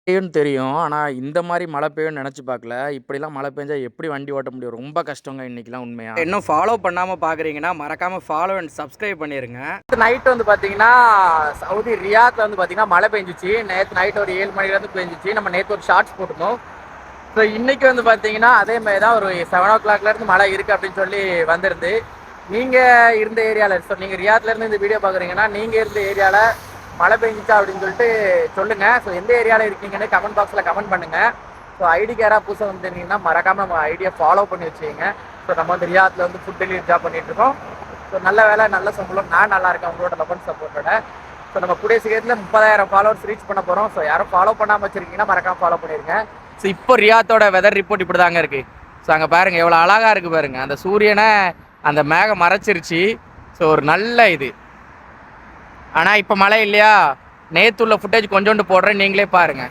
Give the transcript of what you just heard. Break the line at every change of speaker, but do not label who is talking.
பெய்யும்னு தெரியும். ஆனா, இந்த மாரி மழை பெய்யும்னு நெனச்சு பார்க்கல. இப்படிலாம் மழை பெஞ்சா எப்படி வண்டி ஓட்ட முடியும்? ரொம்ப கஷ்டங்க இன்னைக்குலாம் உண்மையா. இன்னும் ஃபாலோ பண்ணாம பார்க்குறீங்கன்னா, மறக்காம ஃபாலோ அண்ட் சப்ஸ்கிரைப் பண்ணிருங்க. நைட் வந்து பார்த்தீங்கன்னா, சவுதி ரியாத்ல வந்து பார்த்தீங்கன்னா மழை பெஞ்சுச்சு. நேத்து நைட் ஒரு 7 மணிலேருந்து பெஞ்சுச்சு. நம்ம நேத்து ஒரு ஷார்ட்ஸ் போட்டிருந்தோம். ஸோ இன்னைக்கு வந்து பார்த்தீங்கன்னா, அதே மாரி தான் ஒரு 7:00லேருந்து மழை இருக்கு அப்படின்னு சொல்லி வந்திருந்து. நீங்க இருந்த ஏரியால நீங்க ரியாத்லேருந்து இந்த வீடியோ பார்க்குறீங்கன்னா, நீங்க இருந்த ஏரியால மழை பெஞ்சிச்சா அப்படின்னு சொல்லிட்டு சொல்லுங்க. ஸோ எந்த ஏரியாவில் இருக்கீங்கன்னு கமெண்ட் பாக்ஸில் கமெண்ட் பண்ணுங்க. ஸோ ஐடிக்கு யாராவது புதுசாக வந்துருந்தீங்கன்னா மறக்காம நம்ம ஐடியை ஃபாலோ பண்ணி வச்சுக்கோங்க. ஸோ நம்ம வந்து ரியாத்தில் வந்து ஃபுட் டெலிவரி ஜாப் பண்ணிட்டு இருக்கோம். ஸோ நல்ல வேலை, நல்ல சம்பளம், நான் நல்லா இருக்கேன் உங்களோட லவன் சப்போர்ட்டோட. ஸோ நம்ம கூடிய சீக்கிரத்தில் 30,000 ஃபாலோவர்ஸ் ரீச் பண்ண போகிறோம். ஸோ யாரும் ஃபாலோ பண்ணாமல் வச்சிருக்கீங்கன்னா மறக்காம ஃபாலோ பண்ணிருங்க. ஸோ இப்போ ரியாத்தோட வெதர் ரிப்போர்ட் இப்படி தாங்க இருக்கு. ஸோ அங்கே பாருங்க எவ்வளோ அழகா இருக்கு பாருங்க. அந்த சூரியனை அந்த மேகம் மறைச்சிருச்சு. ஸோ ஒரு நல்ல இது. ஆனால் இப்போ மழை இல்லையா? நேற்று உள்ள ஃபுட்டேஜ் கொஞ்சோண்டு போடுறேன், நீங்களே பாருங்கள்.